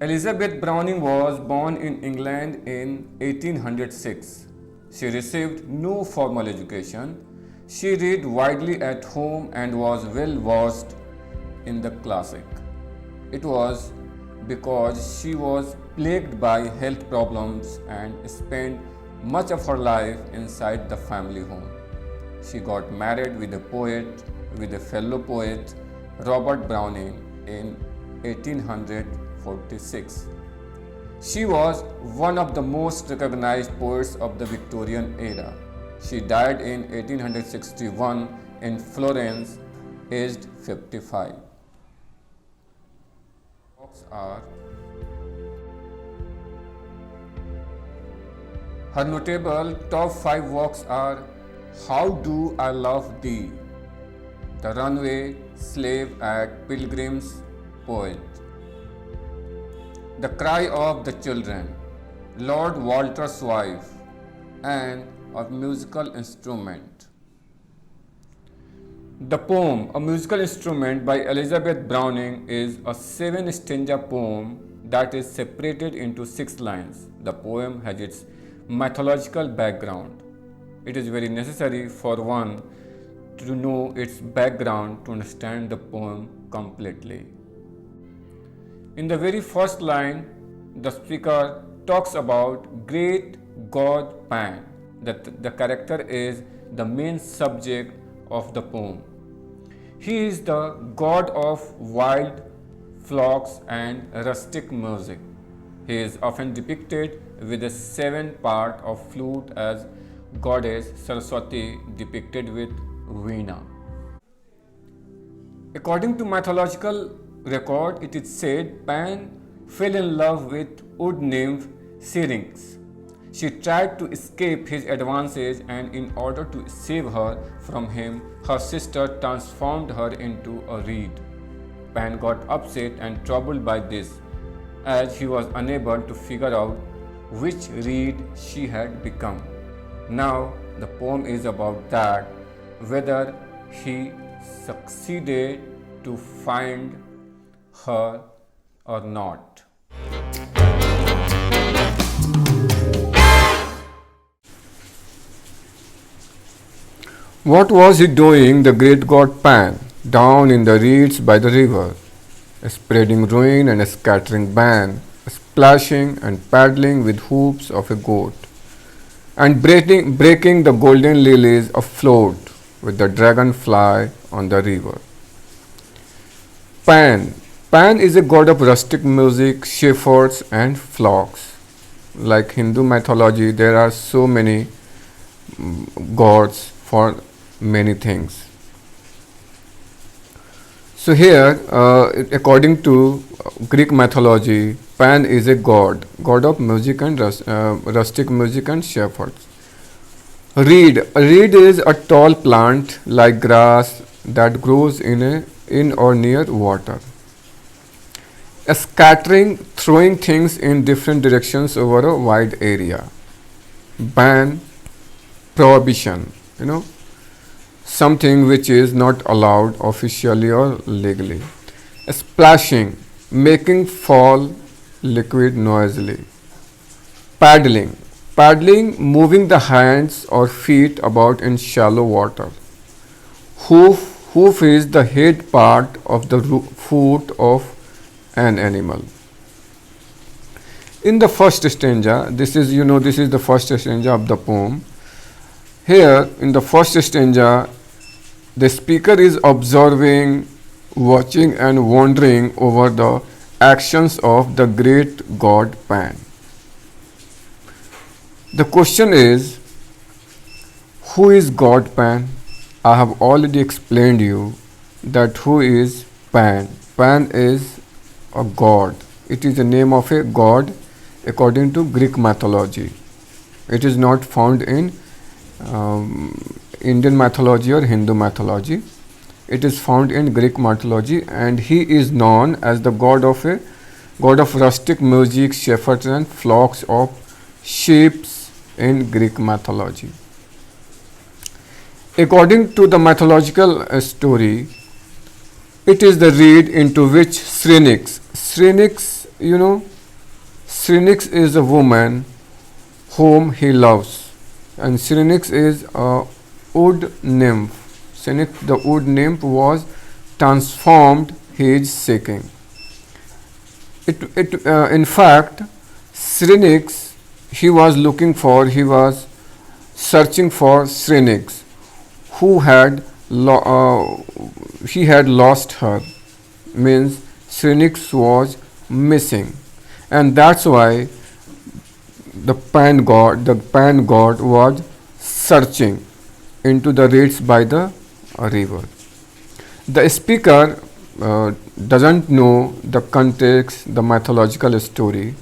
Elizabeth Browning was born in England in 1806. She received no formal education. She read widely at home and was well versed in the classic. It was because she was plagued by health problems and spent much of her life inside the family home. She got married with a fellow poet, Robert Browning, in 1846. She was one of the most recognized poets of the Victorian era. She died in 1861 in Florence, aged 55. Are her notable top 5 works are How Do I Love Thee, The Runaway Slave at Pilgrim's Poet, The Cry of the Children, Lord Walter's Wife, and A Musical Instrument. The poem A Musical Instrument by Elizabeth Browning is a 7-stanza poem that is separated into 6 lines. The poem has its mythological background. It is very necessary for one to know its background to understand the poem completely. In the very first line, the speaker talks about great god Pan. The character is the main subject of the poem. He is the god of wild flocks and rustic music. He is often depicted with a 7-part of flute as goddess Saraswati depicted with veena. According to mythological record, it is said Pan fell in love with wood nymph Syrinx. She tried to escape his advances, and in order to save her from him, her sister transformed her into a reed. Pan got upset and troubled by this, as he was unable to figure out which reed she had become. Now, the poem is about that, whether he succeeded to find her or not. What was he doing, the great god Pan, down in the reeds by the river, spreading ruin and scattering ban, splashing and paddling with hoops of a goat, and breaking the golden lilies afloat with the dragonfly on the river? Pan is a god of rustic music, shepherds, and flocks. Like Hindu mythology, there are so many gods for many things. So here, according to Greek mythology, Pan is a god of music and rustic music and shepherds. A reed is a tall plant like grass that grows in or near water. A scattering, throwing things in different directions over a wide area. Ban, prohibition, something which is not allowed officially or legally. A splashing, making fall liquid noisily. Paddling, moving the hands or feet about in shallow water. Hoof is the head part of the foot of an animal. In the first stanza, this is the first stanza of the poem. Here, in the first stanza, the speaker is observing, watching, and wondering over the actions of the great god Pan. The question is, who is God Pan? I have already explained you that who is Pan. Pan is a god. It is the name of a god according to Greek mythology. It is not found in Indian mythology or Hindu mythology. It is found in Greek mythology, and he is known as the god of rustic music, shepherds, and flocks of sheep in Greek mythology. According to the mythological story, it is the reed into which Syrinx, Syrinx is a woman whom he loves, and Syrinx is a wood nymph. Syrinx, the wood nymph, was transformed. He is seeking. In fact, Syrinx, he was searching for Syrinx, who had he had lost her. Means Syrinx was missing, and that's why the Pan god was searching into the reeds by the river. The speaker doesn't know the context, the mythological story.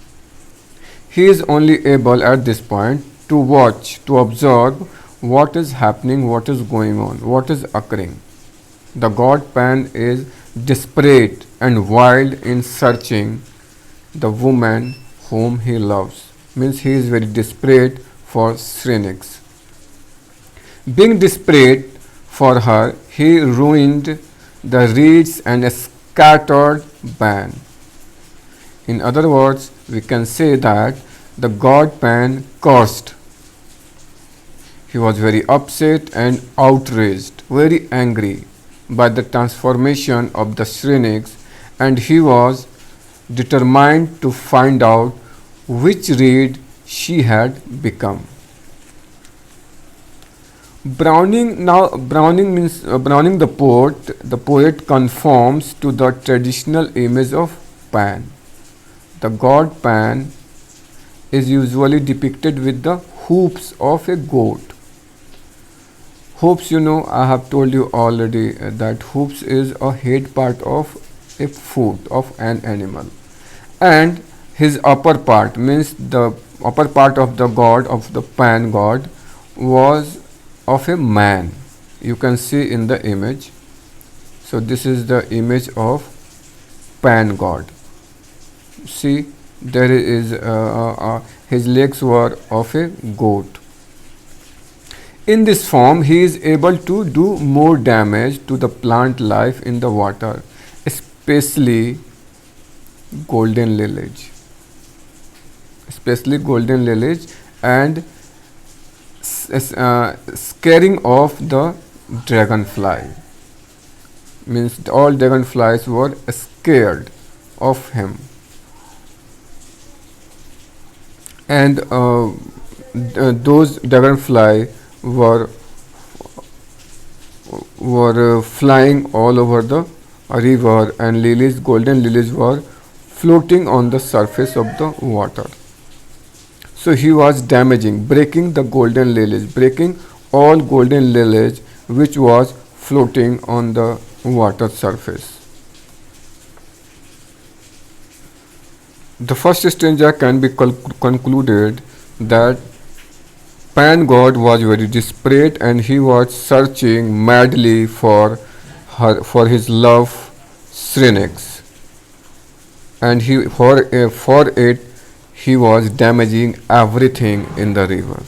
He is only able at this point to watch, to observe what is happening, what is going on, what is occurring. The god Pan is desperate and wild in searching the woman whom he loves. Means he is very desperate for Syrinx. Being desperate for her, he ruined the reeds and scattered Pan. In other words, we can say that the god Pan cursed. He was very upset and outraged, very angry by the transformation of the Syrinx, and he was determined to find out which reed she had become. Browning the poet conforms to the traditional image of Pan. The god Pan is usually depicted with the hooves of a goat. Hooves, I have told you already that hooves is a head part of a foot of an animal, and his upper part, means the upper part of the god, of the Pan god, was of a man. You can see in the image. So this is the image of Pan god. See, there is his legs were of a goat. In this form, he is able to do more damage to the plant life in the water, especially golden lilies, and scaring off the dragonfly. Means all dragonflies were scared of him, and those dragonfly were flying all over the river, and golden lilies were floating on the surface of the water. So he was breaking all golden lilies which was floating on the water surface. The first stanza can be concluded that Pan god was very desperate and he was searching madly for his love Syrinx, and for it he was damaging everything in the river.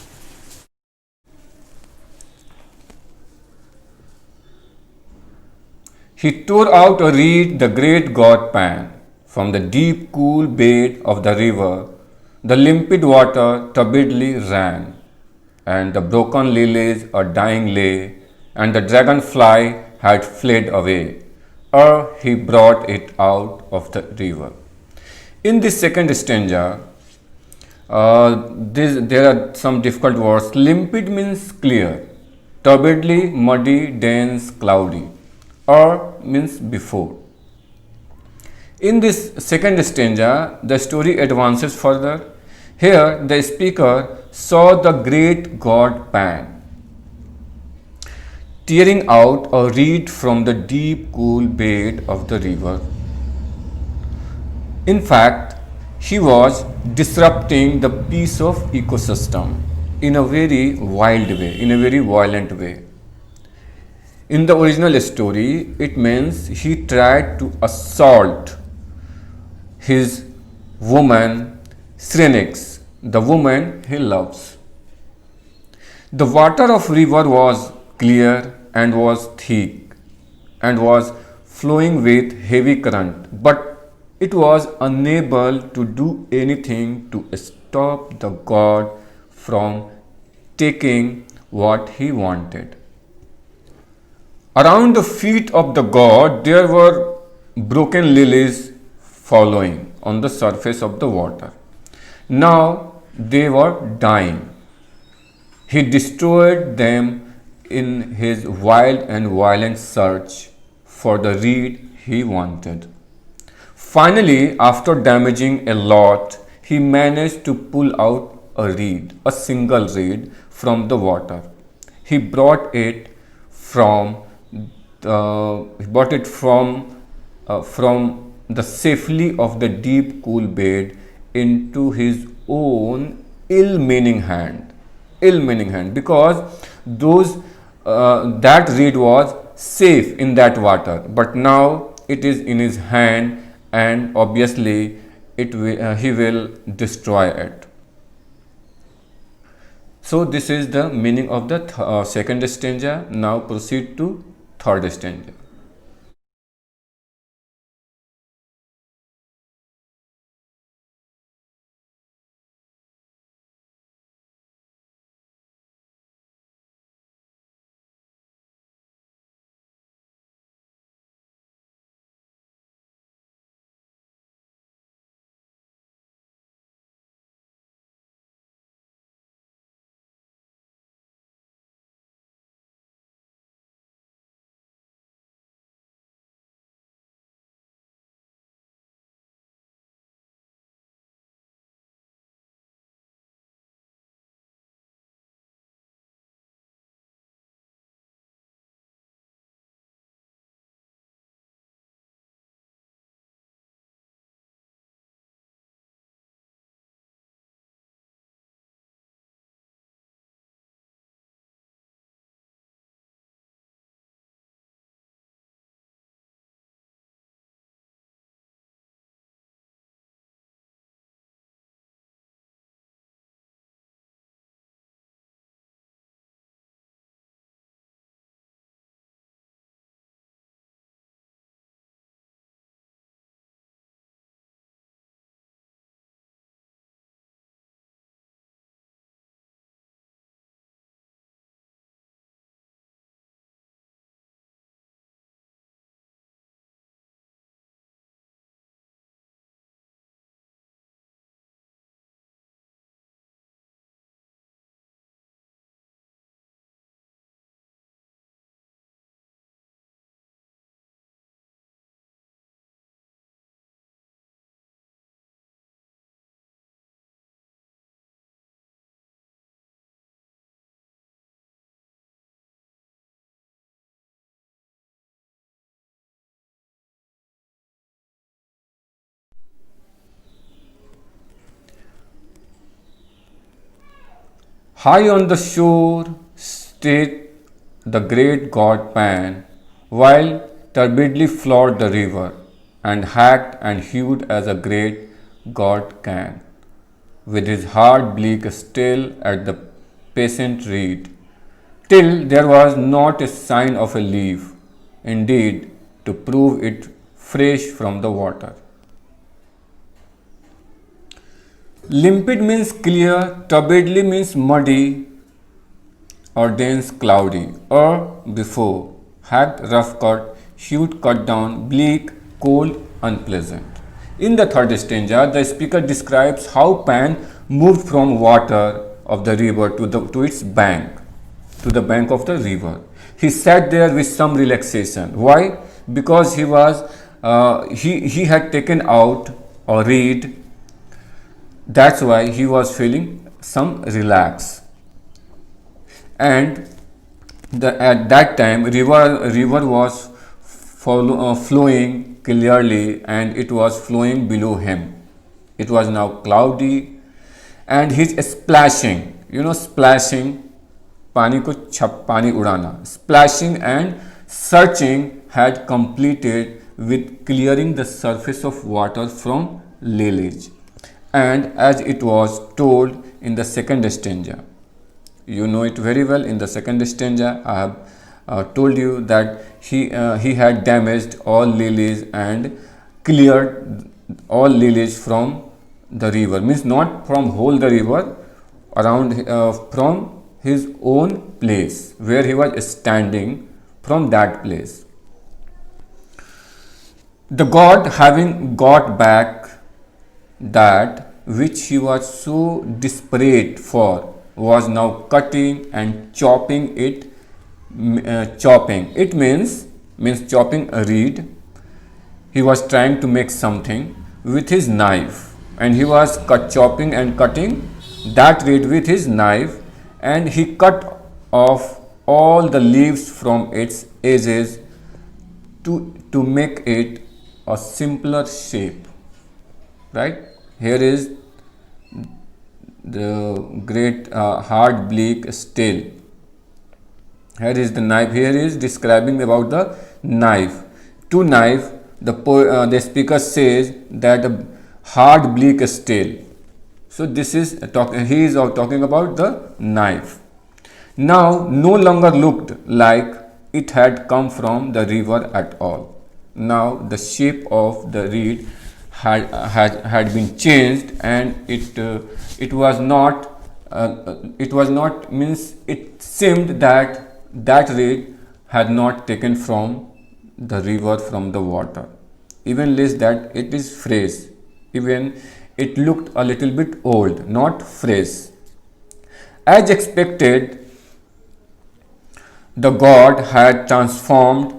He tore out a reed, the great god Pan, from the deep cool bed of the river. The limpid water turbidly ran, and the broken lilies a dying lay, and the dragonfly had fled away, ere he brought it out of the river. In this second stanza, there are some difficult words. Limpid means clear, turbidly, muddy, dense, cloudy, or means before. In this second stanza, the story advances further. Here, the speaker saw the great god Pan tearing out a reed from the deep, cool bed of the river. In fact, he was disrupting the peace of ecosystem in a very wild way, in a very violent way. In the original story, it means he tried to assault his woman Syrinx, the woman he loves. The water of river was clear and was thick and was flowing with heavy current, but It was unable to do anything to stop the god from taking what he wanted. Around the feet of the god there were broken lilies following on the surface of the water. Now they were dying. He destroyed them in his wild and violent search for the reed he wanted. Finally, after damaging a lot, he managed to pull out a reed, a single reed, from the water. He brought it from from the safely of the deep cool bed into his own ill-meaning hand, because those that reed was safe in that water, but now it is in his hand, and obviously he will destroy it. So this is the meaning of the second stanza. Now proceed to third stanza. High on the shore stayed the great god Pan, while turbidly flowed the river, and hacked and hewed as a great god can, with his heart bleak still at the patient reed, till there was not a sign of a leaf, indeed, to prove it fresh from the water. Limpid means clear, turbidly means muddy or dense, cloudy, or before, hacked, rough cut, hewed, cut down, bleak, cold, unpleasant. In the third stanza, the speaker describes how Pan moved from water of the river to its bank, to the bank of the river. He sat there with some relaxation. Why? Because he had taken out a reed. That's why he was feeling some relax. And at that time river was flowing clearly, and it was flowing below him. It was now cloudy, and he's splashing, splashing, पानी उड़ाना, splashing and searching had completed with clearing the surface of water from lilies. And as it was told in the second stanza, you know it very well. In the second stanza, I have told you that he had damaged all lilies and cleared all lilies from the river, means not from whole the river, around from his own place where he was standing, from that place. The god, having got back that which he was so desperate for, was now cutting and chopping it. Chopping it means chopping a reed. He was trying to make something with his knife, and he was chopping and cutting that reed with his knife, and he cut off all the leaves from its edges to make it a simpler shape. Right here is the great hard bleak steel. Here is the knife. Here is describing about the knife. To knife, the speaker says that the hard bleak steel. So this is he is talking about the knife. Now no longer looked like it had come from the river at all. Now the shape of the reed had been changed, and it was not means it seemed that reed had not taken from the river, from the water, even less that it is fresh, even it looked a little bit old, not fresh. As expected, the god had transformed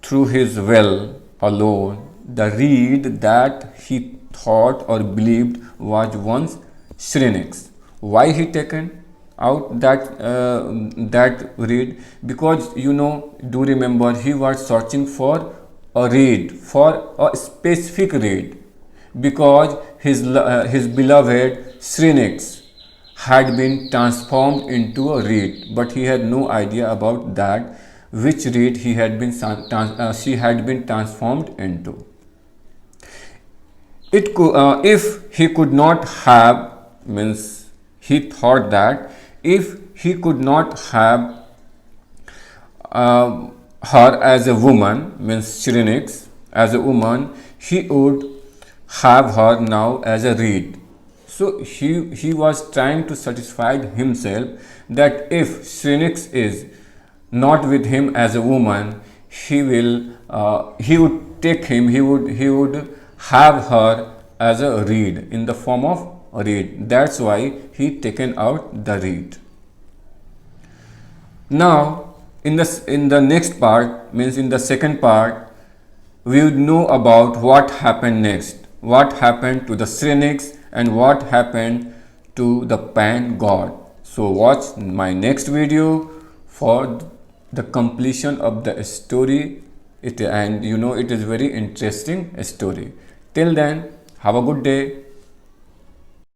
through his will alone the reed that he thought or believed was once Shrinix. Why he taken out that reed? Because do remember, he was searching for a reed, for a specific reed, because his beloved Shrinix had been transformed into a reed, but he had no idea about that which reed she had been transformed into. If he could not have, means he thought that if he could not have her as a woman, means Shrinix as a woman, he would have her now as a reed. So he was trying to satisfy himself that if Shrinix is not with him as a woman, he would take him, he would have her as a reed, in the form of a reed. That's why he taken out the reed. Now in the next part, means in the second part, we would know about what happened next, what happened to the Shrinix and what happened to the Pan god. So watch my next video for the completion of the story. It is very interesting story. Till then, have a good day.